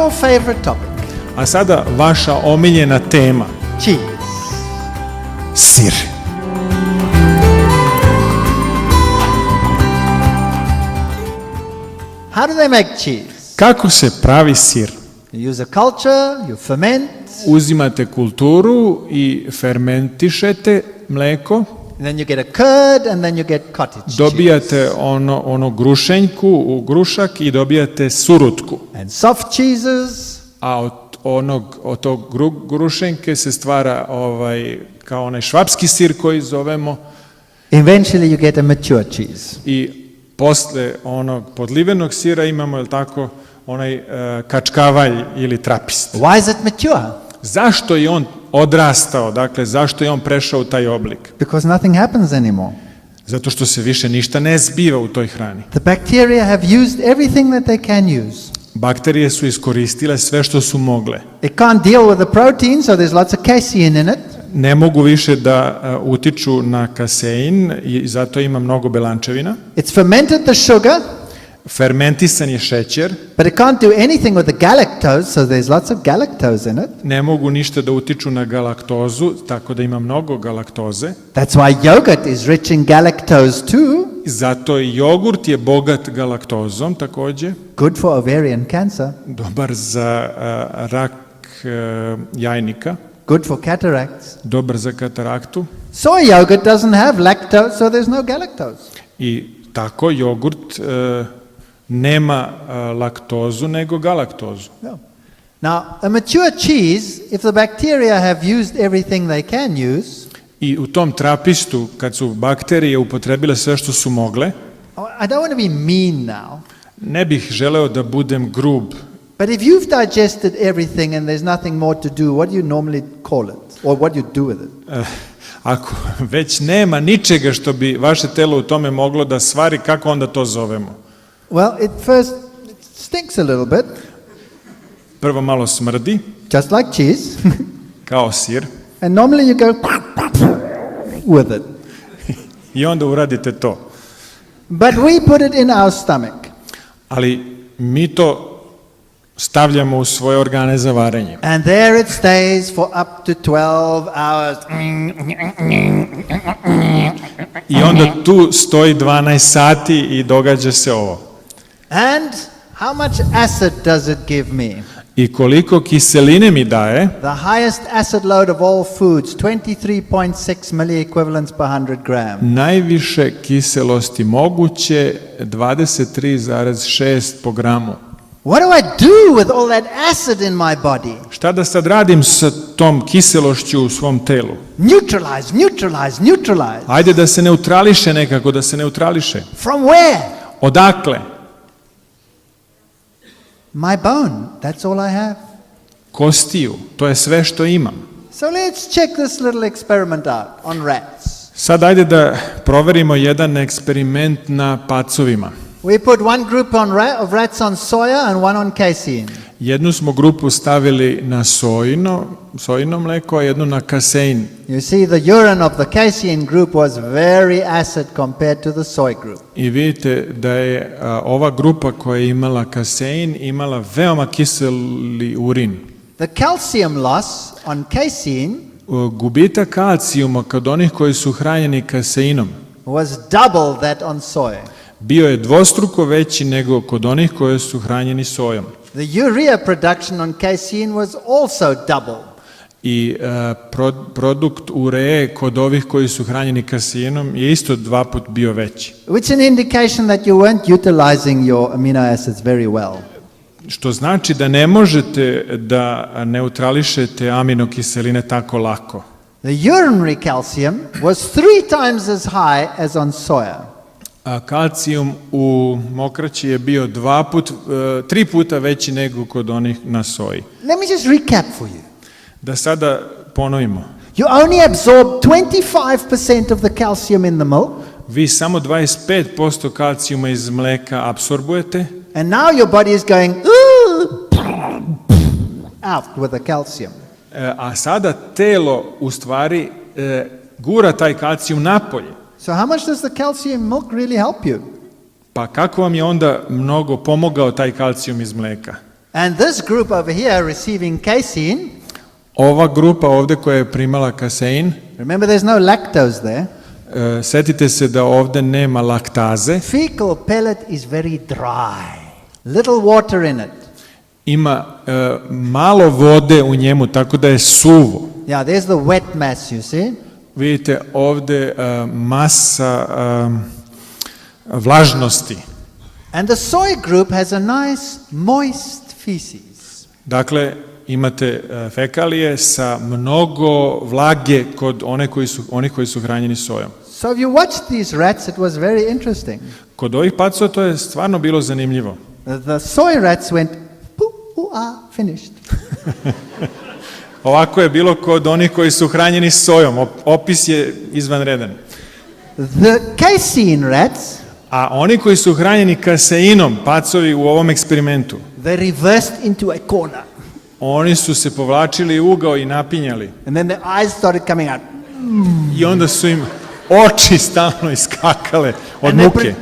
your favorite topic. A sada vaša omiljena tema. Cheese. Sir. How do they make cheese? Kako se pravi sir? You use a culture, you ferment, Uzimate kulturu i fermentišete mleko, and then you get a curd, and then you get cottage cheese. dobijate ono grušenjku u grušak i dobijate surutku. And soft cheeses, A od tog grušenjke se stvara kao onaj švapski sir koji zovemo, eventually you get a mature cheese. i posle onog podlivenog sira imamo, jel tako, onaj kačkavalj ili trapist. Why is it mature? Zašto je on odrastao, dakle zašto je on prešao u taj oblik? Because nothing happens anymore. Zato što se više ništa ne zbiva u toj hrani. The bacteria have used everything that they can use. Bakterije su iskoristile sve što su mogle. It can't deal with the protein, so there's lots of casein in it. Ne mogu više da utiču na kasein i zato ima mnogo belančevina. It's fermented the sugar, Fermentisan je šećer. but it can't do anything with the galactose, so there's lots of galactose in it. Ne mogu ništa da utiču na galaktozu, tako da ima mnogo galaktoze. That's why yogurt is rich in galactose too. Zato i jogurt je bogat galaktozom takođe. Good for ovarian cancer. Dobar za rak jajnika. Good for cataracts. Dobar za kataraktu. Soy yogurt doesn't have lactose, so there's no galactose. I tako jogurt nema laktozu nego galaktozu. Yeah. Now, a mature cheese, if the bacteria have used everything they can use, I u tom trapistu, kad su bakterije upotrebile sve što su mogle, I don't want to be mean now, ne bih želeo da budem grub, but if you've digested everything and there's nothing more to do, what do you normally call it? Or what do you do with it? ako već nema ničega što bi vaše telo u tome moglo da stvari, kako onda to zovemo? Well, it stinks a little bit, Prvo malo smrdi, just like cheese, kao sir, and normally you go with it. i onda uradite to. But we put it in our stomach. Ali mi to stavljamo u svoje organe za varenje. And there it stays for up to 12 hours. I onda tu stoji 12 sati i događa se ovo. And how much acid does it give me? I koliko kiseline mi daje? The highest acid load of all foods, 23.6 milliequivalents per 100 grams. Najviše kiselosti moguće, 23,6 po gramu. What do I do with all that acid in my body? Šta da sad radim sa tom kiselošću u svom telu? Neutralize. Ajde da se neutrališe nekako, da se neutrališe. From where? Odakle? My bone. That's all I have. Kostiju. To je sve što imam. So let's check this little experiment out on rats. Sad ajde da proverimo jedan eksperiment na pacovima. We put one group of rats on soya and one on casein. Jednu smo grupu stavili na sojino mleko, a jednu na kasein. You see, the urine of the casein group was very acid compared to the soy group. I vidite da je ova grupa koja je imala kasein imala veoma kiseli urin. The calcium loss on casein Gubitak kalcijuma kod onih koji su hranjeni kaseinom was double that on soy. bio je dvostruko veći nego kod onih koji su hranjeni sojom. The urea production on casein was also double. I produkt ureje kod ovih koji su hranjeni kaseinom je isto 2 puta bio veći. Which is an indication that you weren't utilizing your amino acids very well. Što znači da ne možete da neutrališete aminokiseline tako lako. The urinary calcium was 3 times as high as on soya. A kalcijum u mokraći je bio 3 puta veći nego kod onih na soji. Let me just recap for you. Da sada ponovimo. You only absorb 25% of the calcium in the milk. Vi samo 25% kalcijuma iz mleka apsorbujete. And now your body is going out with the calcium. A sada telo u stvari gura taj kalcijum napolje. So how much does the calcium milk really help you? Pa kako vam je onda mnogo pomogao taj kalcijum iz mleka? And this group over here receiving casein, Ova grupa ovde koja je primala kasein, remember there's no lactose there. setite se da ovde nema laktaze, Fecal pellet is very dry. Little water in it. ima malo vode u njemu, tako da je suvo. Yeah, there's the wet mass, you see. Vidite ovde masa vlažnosti. And the soy group has a nice moist feces. Dakle, imate fekalije sa mnogo vlage kod onih koji su hranjeni sojom. So if you watched these rats, it was very interesting. Kod ovih pacova to je stvarno bilo zanimljivo. The soy rats went, finished. Ovako je bilo kod onih koji su hranjeni sojom. Opis je izvanredan. The casein rats, A oni koji su hranjeni kaseinom, pacovi u ovom eksperimentu, they reversed into a corner. oni su se povlačili u ugao i napinjali. And then their eyes started coming out. I onda su im oči stalno iskakale od And they muke.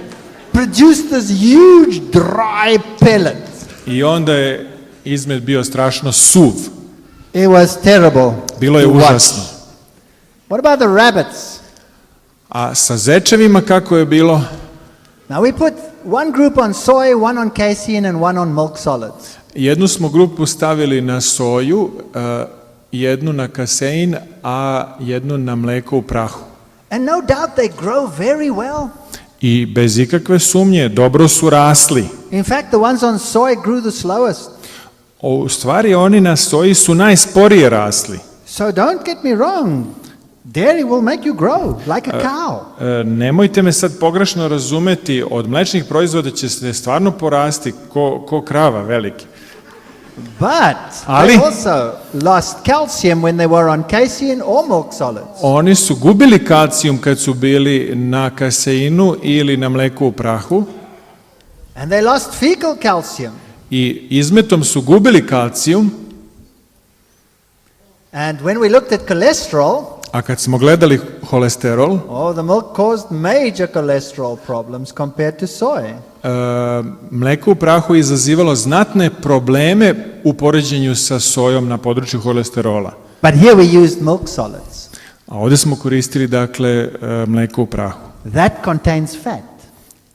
produced this huge dry pellet. I onda je izmet bio strašno suv. It was terrible. Bilo je to watch. užasno. What about the rabbits? A sa zečevima kako je bilo? Now we put one group on soy, one on casein, and one on milk solids. Jednu smo grupu stavili na soju, jednu na kasein, a jednu na mleko u prahu. And no doubt they grow very well. I bez ikakve sumnje, dobro su rasli. In fact, the ones on soy grew the slowest. U stvari, oni na soji su najsporije rasli. So don't get me wrong. Dairy will make you grow like a cow. Nemojte me sad pogrešno razumeti, od mlečnih proizvoda će se stvarno porasti ko krava veliki. But Ali- they also lost calcium when they were on casein or milk solids. Oni su gubili kalcijum kad su bili na kaseinu ili na mleku u prahu And they lost fecal calcium. i izmetom su gubili kalcijum, And when we looked at cholesterol, a kad smo gledali holesterol, the milk caused major cholesterol problems compared to soy. mleko u prahu je izazivalo znatne probleme u poređenju sa sojom na području holesterola. But here we used milk solids. A ovdje smo koristili, dakle, mleko u prahu. That contains fat.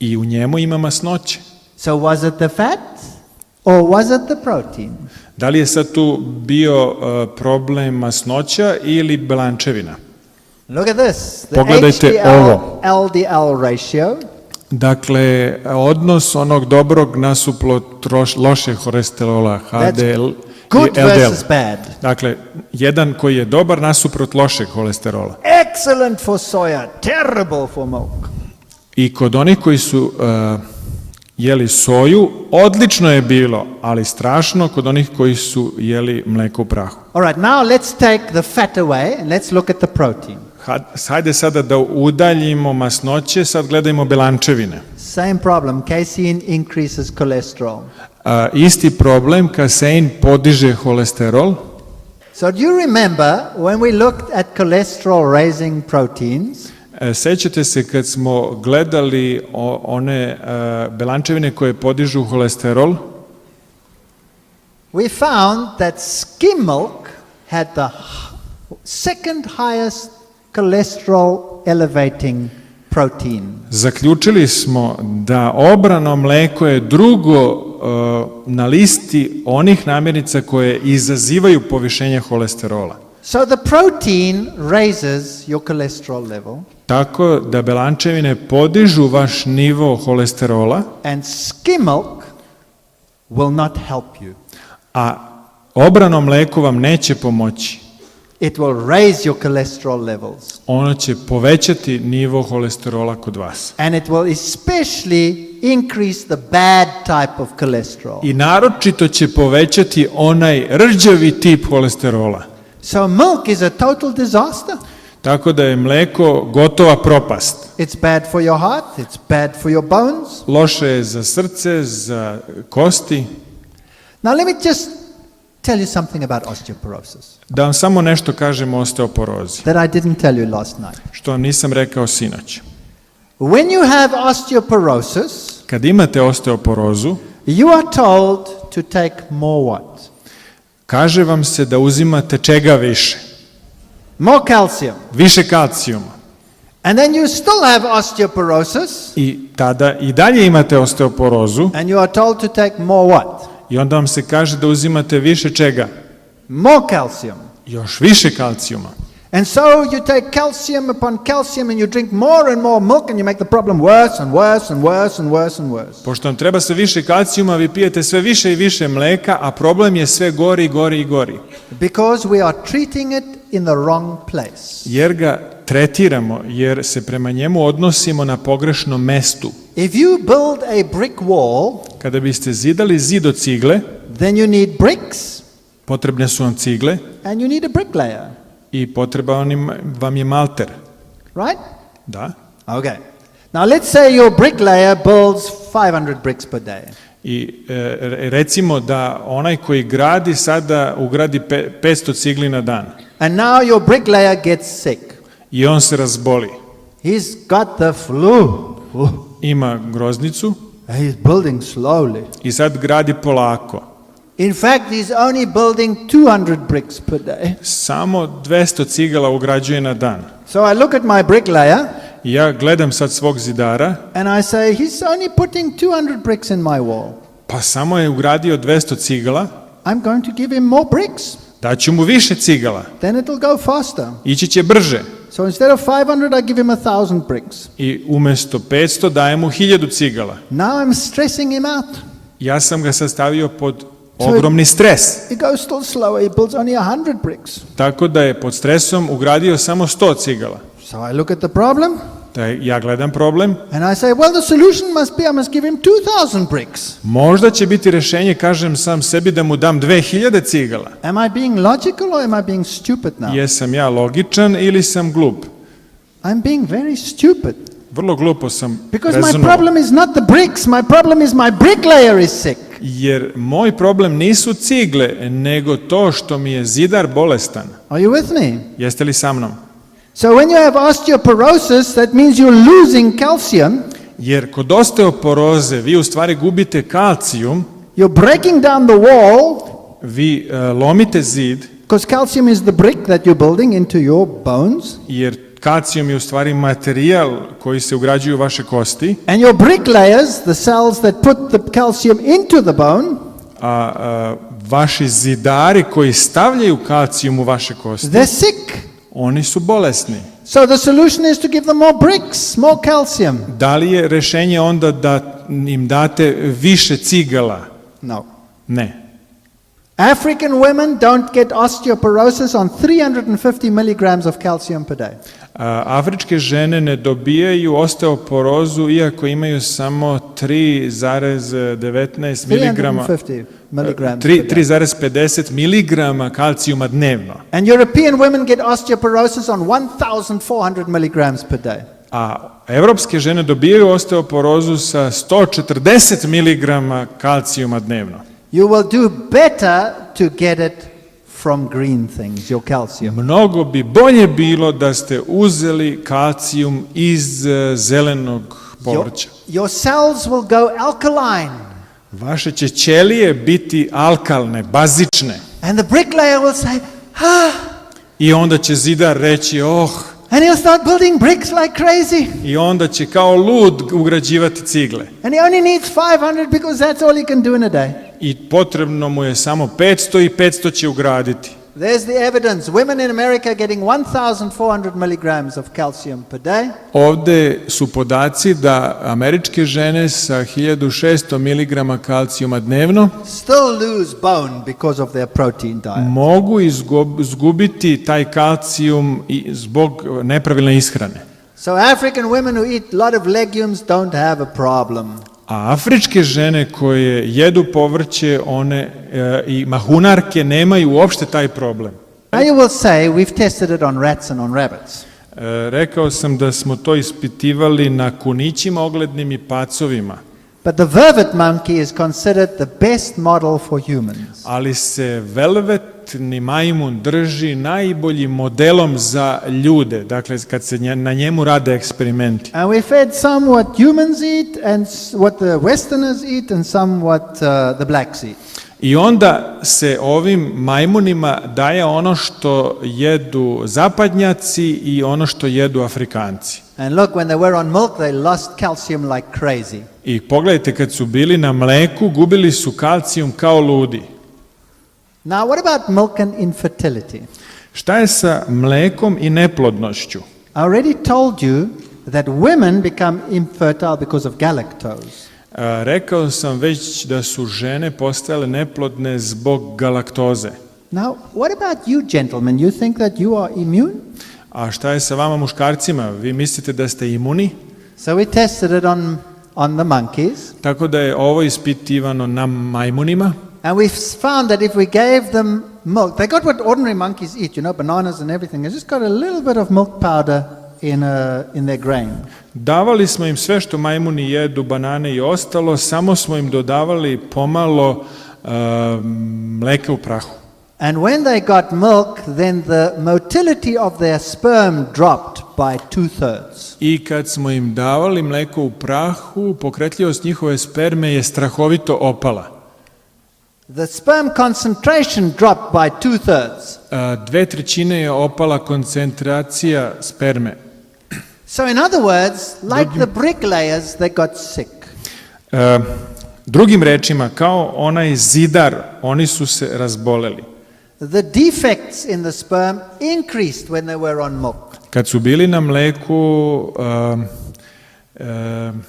I u njemu ima masnoće. So was it the fat or was it the protein? Da li je sad tu bio problem masnoća ili blančevina? Look at this. The Pogledajte ovo. HDL-LDL ratio Dakle, odnos onog dobrog nasuprot lošeg holesterola, HDL good i LDL. versus bad. Dakle, jedan koji je dobar nasuprot lošeg holesterola. Excellent for soya, terrible for milk. I kod onih koji su jeli soju, odlično je bilo, ali strašno kod onih koji su jeli mleko u prahu. All right, now let's take the fat away and let's look at the protein. Hajde sada da udaljimo masnoće, sad gledajmo belančevine. Same problem. Casein increases cholesterol. Isti problem, kasein podiže holesterol. So do you remember when we looked at cholesterol raising proteins? Sećate se kad smo gledali one belančevine koje podižu holesterol? We found that skim milk had the second highest cholesterol elevating protein. Zaključili smo da obrano mleko je drugo na listi onih namirnica koje izazivaju povišenje holesterola. So the protein raises your cholesterol level. Tako da belančevine podižu vaš nivo holesterola, And skim milk will not help you. a obrano mleko vam neće pomoći. It will raise your cholesterol levels. Ono će povećati nivo holesterola kod vas. And it will especially increase the bad type of cholesterol. I naročito će povećati onaj rđavi tip holesterola. So milk is a total disaster. Tako da je mleko gotova propast. It's bad for your heart, it's bad for your bones. Loše je za srce, za kosti. Now let me just tell you something about osteoporosis Da vam samo nešto kažem o osteoporozi, that I didn't tell you last night. što vam nisam rekao sinoć. When you have osteoporosis, Kad imate osteoporozu, You are told to take more what? Kaže vam se da uzimate čega više? More calcium. Više kalcijuma. And then you still have osteoporosis. I tada i dalje imate osteoporozu. And you are told to take more what? I onda vam se kaže da uzimate više čega? More calcium. Još više kalcijuma. And so you take calcium upon calcium and you drink more and more milk and you make the problem worse and worse and worse and worse and worse. Pošto vam treba sve više kalcijuma, vi pijete sve više i više mleka, a problem je sve gori i gori i gori. Because we are treating it in the wrong place. Jer ga tretiramo, jer se prema njemu odnosimo na pogrešnom mestu. If you build a brick wall, Kada biste zidali zid od cigle, then you need bricks potrebne su vam cigle and you need a bricklayer. i potreban vam je malter. Right? Da. Okay. Now let's say your bricklayer builds 500 bricks per day. I recimo da onaj koji gradi sada ugradi 500 cigli na dan. And now your bricklayer gets sick. I on se razboli. He's got the flu. Ima groznicu He's building slowly. i sad gradi polako. In fact, he's only building 200 bricks per day. Samo 200 cigala ugrađuje na dan. So I look at my bricklayer I ja gledam sad svog zidara, and I say, he's only putting 200 bricks in my wall. pa samo je ugradio 200 cigala, I'm going to give him more bricks. daću mu više cigala, Then it'll go faster. ići će brže. So instead of 500, I give him 1,000 bricks. I umjesto 500 dajem mu 1000 cigala. Now I'm stressing him out. Ja sam ga sad stavio pod ogromni stres. He goes still slower. He builds only 100 bricks. Tako da je pod stresom ugradio samo 100 cigala. So I look at the problem Da ja gledam problem, and I say, well, the solution must be I must give him 2,000 bricks. možda će biti rješenje, kažem sam sebi, da mu dam 2000 cigala. Am I being logical or am I being stupid now? Jesam ja logičan ili sam glup? I'm being very stupid. Vrlo glupo sam Because my rezonovao. problem is not the bricks. My problem is my bricklayer is sick. Jer moj problem nisu cigle, nego to što mi je zidar bolestan. Are you with me? Jeste li sa mnom? So when you have osteoporosis, that means you're losing calcium. Jer kod osteoporoze vi u stvari gubite kalcijum, You're breaking down the wall vi lomite zid, because calcium is the brick that you're building into your bones. jer kalcijum je u stvari materijal koji se ugrađuje u vaše kosti, And your bricklayers, the cells that put the calcium into the bone, a vaši zidari koji stavljaju kalcijum u vaše kosti, they're sick. oni su bolesni. So the solution is to give them more bricks, more calcium. Da li je rješenje onda da im date više cigala? No. Ne. African women don't get osteoporosis on 350 milligrams of calcium per day. Afričke žene ne dobijaju osteoporozu iako imaju samo 3,19 miligrama, 350 milligrams per day. 3,50 miligrama kalcijuma dnevno. And European women get osteoporosis on 1,400 milligrams per day. A evropske žene dobijaju osteoporozu sa 140 miligrama kalcijuma dnevno. You will do better to get it from green things, your calcium. Mnogo bi bolje bilo da ste uzeli kalcijum iz zelenog povrća. Your cells will go alkaline. Vaše će ćelije biti alkalne, bazične. And the bricklayer will say, ah, I onda će zidar reći, and he'll start building bricks like crazy. i onda će kao lud ugrađivati cigle. And he only needs 500 because that's all he can do in a day. I potrebno mu je samo 500 i 500 će ugraditi. There's the evidence. Women in America getting 1,400 milligrams of calcium per day. Ovde su podaci da američke žene sa 1600 miligrama kalcijuma dnevno Still lose bone because of their protein diet. mogu izgubiti taj kalcijum i zbog nepravilne ishrane. So African women who eat a lot of legumes don't have a problem. A afričke žene koje jedu povrće, one i mahunarke nemaju uopšte taj problem. Now you will say we've tested it on rats and on rabbits. Rekao sam da smo to ispitivali na kunićima oglednim i pacovima. But the vervet monkey is considered the best model for humans. Ali se velvet kompletni majmun drži najboljim modelom za ljude, dakle kad se na njemu rade eksperimenti. And we fed some what humans eat and what the Westerners eat and some what the blacks eat. I onda se ovim majmunima daje ono što jedu zapadnjaci i ono što jedu Afrikanci. And look, when they were on milk, they lost calcium like crazy. I pogledajte, kad su bili na mleku, gubili su kalcijum kao ludi. Now, what about milk and infertility? Šta je sa mlekom i neplodnošću? I already told you that women become infertile because of galactose. Rekao sam već da su žene postajale neplodne zbog galaktoze. Now, what about you gentlemen? You think that you are immune? A šta je sa vama muškarcima? Vi mislite da ste imuni? So we tested it on the monkeys. Tako da je ovo ispitivano na majmunima. And we found that if we gave them milk, they got what ordinary monkeys eat, you know, bananas and everything. They just got a little bit of milk powder in their grain. Davali smo im sve što majmuni jedu, banane i ostalo, samo smo im dodavali pomalo mleka u prahu. And when they got milk, then the motility of their sperm dropped by 2/3. I kad smo im davali mleko u prahu, pokretljivost njihove sperme je strahovito opala. The sperm concentration dropped by 2/3. 2/3 je opala koncentracija sperme. So in other words, like the bricklayers, they got sick. Drugim rečima, kao onaj zidar, oni su se razboleli. The defects in the sperm increased when they were on milk. Kad su bili na mleku,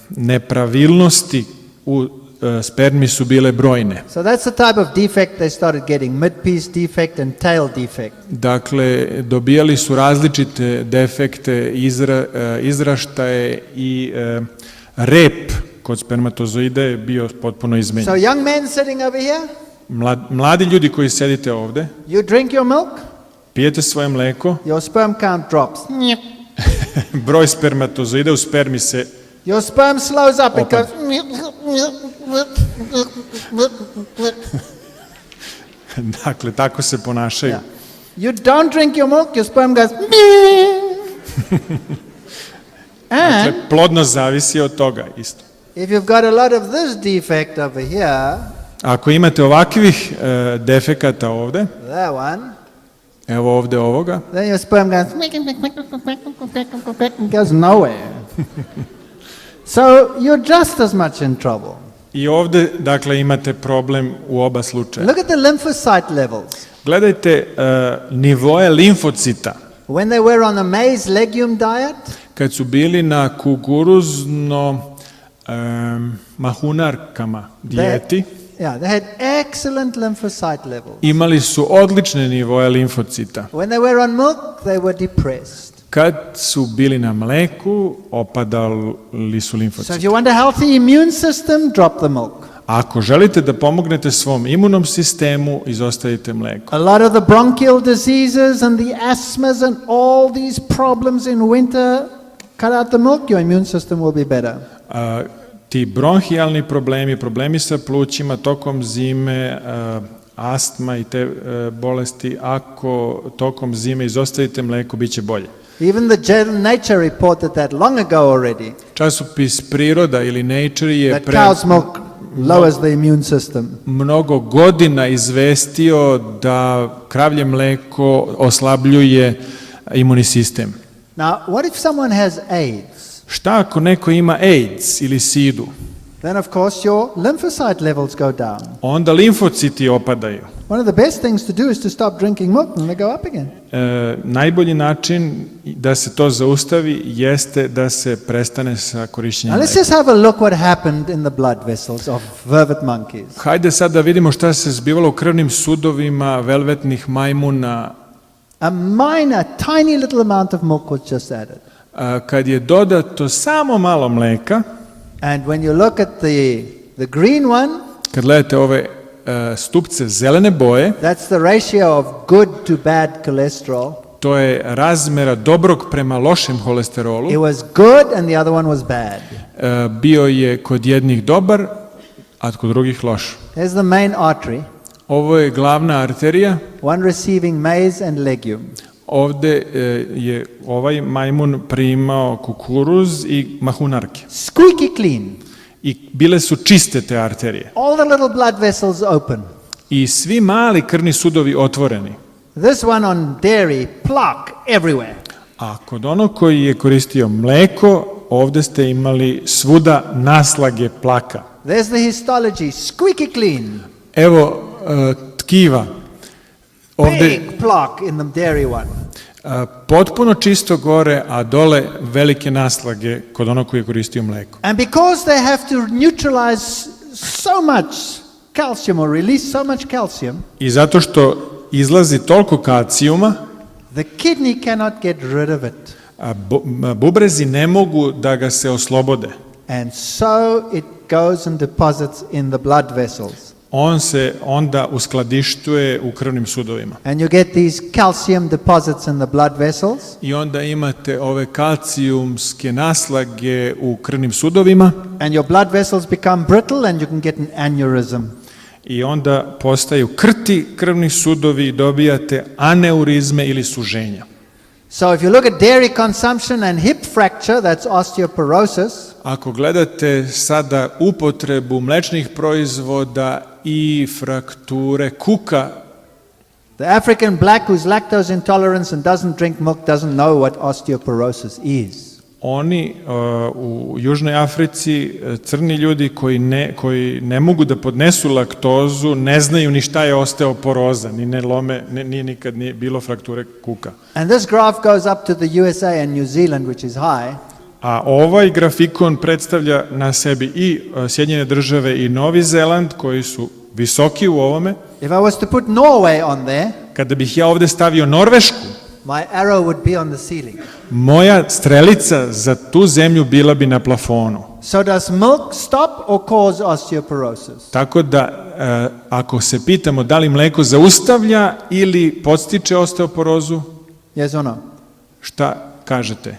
nepravilnosti u spermi su bile brojne. So that's the type of defect they started getting, mid-piece defect and tail defect. Dakle, dobijali su različite defekte, izraštaje i rep kod spermatozoida je bio potpuno izmenjen. So young men sitting over here, Mladi ljudi koji sedite ovde, you drink your milk, pijete svoje mleko, your sperm count drops. broj spermatozoida u spermi se Your sperm slows up, it Open. goes. dakle, tako se ponašaju. Yeah. You don't drink your milk, your sperm goes. And Dakle, plodnost zavisi od toga isto. if you've got a lot of this defect over here, Ako imate ovakvih defekata ovde, that one, evo ovde ovoga, then your sperm goes. It goes nowhere. So you're just as much in trouble. i ovde, dakle, imate problem u oba slučaja. Look at the lymphocyte levels. Gledajte nivoe limfocita. When they were on a maize legume diet, Kad su bili na kukuruzno mahunarkama dijeti, they had excellent lymphocyte levels. imali su odlične nivoe limfocita. When they were on milk, they were depressed. Kad su bili na mleku, opadali su So if limfociti. you want a healthy immune system, drop the milk. Ako želite da pomognete svom imunom sistemu, izostavite mleko. A lot of the bronchial diseases and the asthmas and all these problems in winter, cut out the milk, your immune system will be better. Ti bronhijalni problemi, problemi sa plućima tokom zime, astma i te bolesti, ako tokom zime izostavite mleko, bit će bolje. Even the journal Nature reported that long ago already, Časopis Priroda ili Nature je that cow's milk lowers the immune system. mnogo godina izvestio da kravlje mleko oslabljuje imunni sistem. Now, what if someone has AIDS? Šta ako neko ima AIDS ili sidu? Then, of course, your lymphocyte levels go down. Onda limfociti opadaju. One of the best things to do is to stop drinking milk and they go up again. Najbolji način da se to zaustavi jeste da se prestane sa korišćenjem Now, let's mleka. just have a look what happened in the blood vessels of vervet monkeys. Hajde sad da vidimo šta se zbivalo u krvnim sudovima velvetnih majmuna A minor, tiny little amount of milk was just added. kad je dodato samo malo mleka. And when you look at the green one, Kad gledate ove stupce zelene boje, that's the ratio of good to bad cholesterol. to je razmera dobrog prema lošem holesterolu. It was good and the other one was bad. Bio je kod jednih dobar, a kod drugih loš. There's the main artery. Ovo je glavna arterija. one receiving maize and legume. Ovde je ovaj majmun primao kukuruz i mahunarke. Squeaky clean. I bile su čiste te arterije. All the little blood vessels open. I svi mali krvni sudovi otvoreni. This one on dairy, plaque everywhere. A kod onog koji je koristio mleko, ovde ste imali svuda naslage plaka. There's the histology, squeaky clean. Evo tkiva. Ovde Big plaque in the dairy one. potpuno čisto gore, a dole velike naslage kod onog koji je koristio mleko. And because they have to neutralize so much calcium or release so much calcium, I zato što izlazi toliko kalcijuma, the kidney cannot get rid of it. bubrezi ne mogu da ga se oslobode. And so it goes and deposits in the blood vessels. On se onda uskladištuje u krvnim sudovima. And you get these calcium deposits in the blood vessels. I onda imate ove kalcijumske naslage u krvnim sudovima. And your blood vessels become brittle and you can get an aneurysm. I onda postaju krti krvni sudovi i dobijate aneurizme ili suženja. So if you look at dairy consumption and hip fracture, that's osteoporosis. Ako gledate sada upotrebu mlečnih proizvoda i frakture kuka, The African black who's lactose intolerant and doesn't drink milk doesn't know what osteoporosis is. oni u Južnoj Africi, crni ljudi koji ne mogu da podnesu laktozu, ne znaju ni šta je osteoporoza, ni ne lome, ni nikad nije bilo frakture kuka. And this graph goes up to the USA and New Zealand, which is high. A ovaj grafikon predstavlja na sebi i Sjedinjene države i Novi Zeland, koji su visoki u ovome. If I was to put Norway on there, Kada bih ja ovde stavio Norvešku, my arrow would be on the ceiling. moja strelica za tu zemlju bila bi na plafonu. So does milk stop or cause osteoporosis? Tako da, ako se pitamo da li mleko zaustavlja ili podstiče osteoporozu, Yes or no? šta kažete?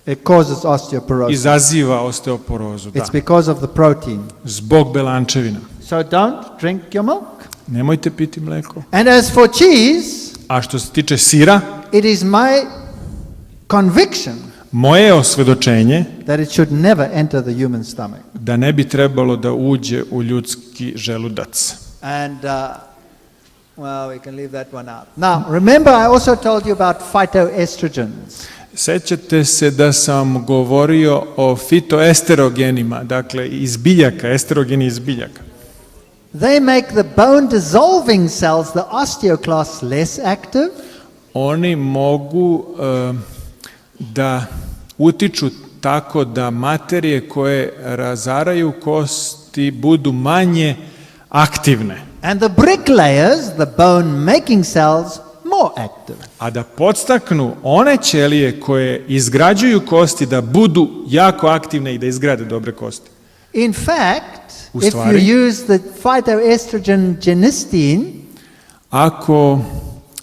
It causes osteoporosis. Izaziva osteoporozu, da. It's because of the protein. Zbog belančevina. So don't drink your milk. Nemojte piti mleko. And as for cheese, A što se tiče sira, it is my conviction moje je osvedočenje that it should never enter the human stomach. da ne bi trebalo da uđe u ljudski želudac. And, well, we can leave that one out. Now, remember I also told you about phytoestrogens. Sećate se da sam govorio o fitoesterogenima, dakle iz biljaka, esterogeni iz biljaka. They make the bone dissolving cells, the osteoclasts, less active. Oni mogu da utiču tako da materije koje razaraju kosti budu manje aktivne, And the bricklayers, the bone making cells, more active. a da podstaknu one ćelije koje izgrađuju kosti da budu jako aktivne i da izgrade dobre kosti. In fact, U if stvari- you use the phytoestrogen genistein, Ako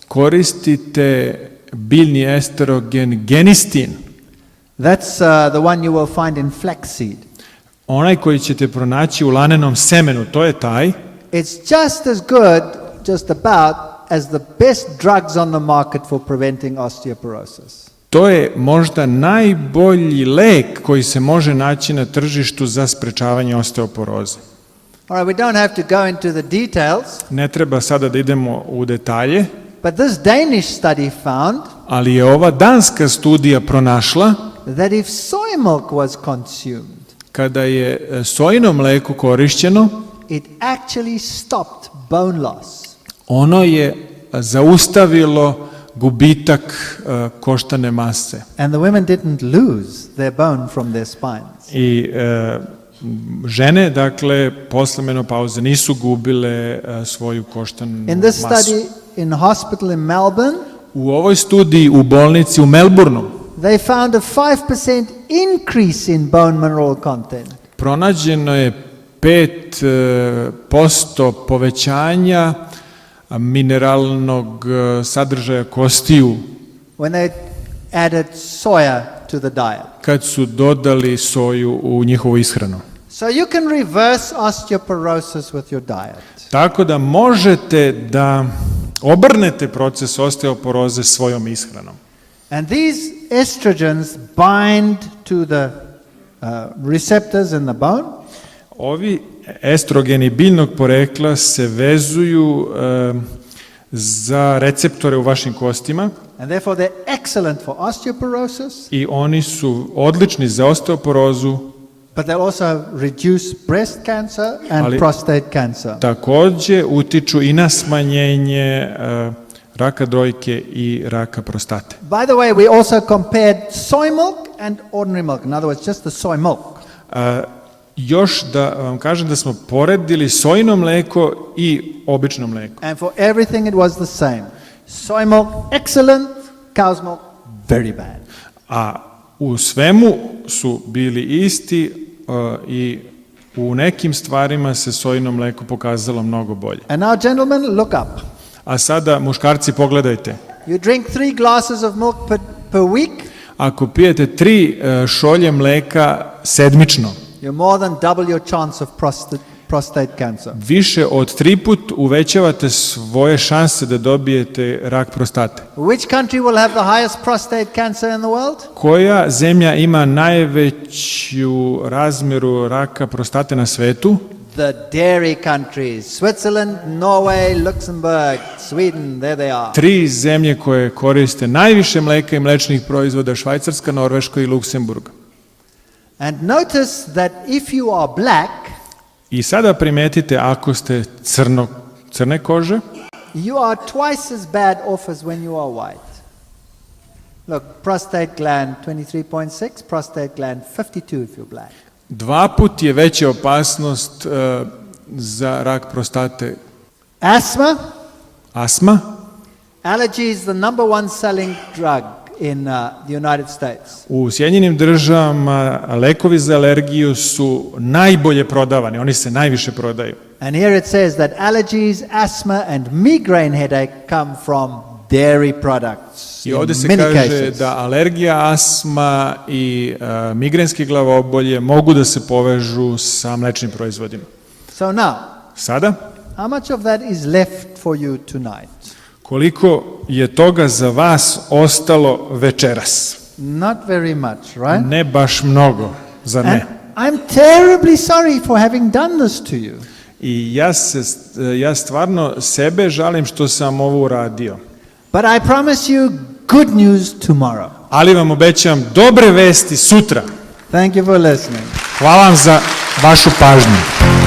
koristite biljni estrogen genistin, that's the one you will find in flaxseed. onaj koji ćete pronaći u lanenom semenu, to je taj, It's just as good, just about, as the best drugs on the market for preventing osteoporosis. to je možda najbolji lek koji se može naći na tržištu za sprečavanje osteoporoze. All right, we don't have to go into the details, Ne treba sada da idemo u detalje, but this Danish study found ali je ova danska studija pronašla that if soy milk was consumed, kada je sojino mleko korišćeno, it actually stopped bone loss. ono je zaustavilo gubitak koštane mase. And the women didn't lose their bone from their spines. I žene, dakle, posle menopauze nisu gubile svoju koštanu In this masu. study in a hospital in Melbourne, U ovoj studiji u bolnici u Melbourneu they found a 5% increase in bone mineral content. pronađeno je 5% povećanja mineralnog sadržaja kostiju When they added soya to the diet. kad su dodali soju u njihovu ishranu. So you can reverse osteoporosis with your diet. Tako da možete da obrnete proces osteoporoze svojom ishranom. And these estrogens bind to the receptors in the bone. Ovi estrogeni biljnog porekla se vezuju za receptore u vašim kostima And therefore they're excellent for osteoporosis, i oni su odlični za osteoporozu, but they'll also reduce breast cancer and Ali- prostate cancer. takođe utiču i na smanjenje raka dojke i raka prostate. By the way, we also compared soy milk and ordinary milk. In other words, just the soy milk. Još da vam kažem da smo poredili sojino mleko i obično mleko. And for everything it was the same. Soy milk, excellent. Cow's milk, very bad. A u svemu su bili isti i u nekim stvarima se sojino mleko pokazalo mnogo bolje. And now, gentlemen, look up. A sada, muškarci, pogledajte. You drink 3 glasses of milk per week, Ako pijete 3 šolje mleka sedmično, you're more than double your chance of prostate cancer. više od 3 put uvećavate svoje šanse da dobijete rak prostate. Which country will have the highest prostate cancer in the world? Koja zemlja ima najveću razmjeru raka prostate na svetu? The dairy countries. Switzerland, Norway, Luxembourg, Sweden, there they are. 3 zemlje koje koriste najviše mleka i mlečnih proizvoda: Švajcarska, Norveška i Luksemburg. And notice that if you are black, I sada primetite, ako ste crne kože, you are twice as bad off as when you are white. Look, prostate gland 23.6, prostate gland 52 if you're black. 2 put je veća opasnost za rak prostate. Astma. Allergy is the number 1 selling drug in the United States. U Sjedinjenim Državama lekovi za alergiju su najbolje prodavani, oni se najviše prodaju. And here it says that allergies, asthma and migraine headache come from dairy products. I ovdje in se many kaže cases. da alergija, astma i migrenski glavobolje mogu da se povežu sa mlečnim proizvodima. So now, Sada, how much of that is left for you tonight? koliko je toga za vas ostalo večeras? Not very much, right? Ne baš mnogo, zar And ne? I'm terribly sorry for having done this to you. I ja stvarno sebe žalim što sam ovo uradio. But I promise you good news tomorrow. Ali vam obećam dobre vesti sutra. Thank you for listening. Hvala vam za vašu pažnju.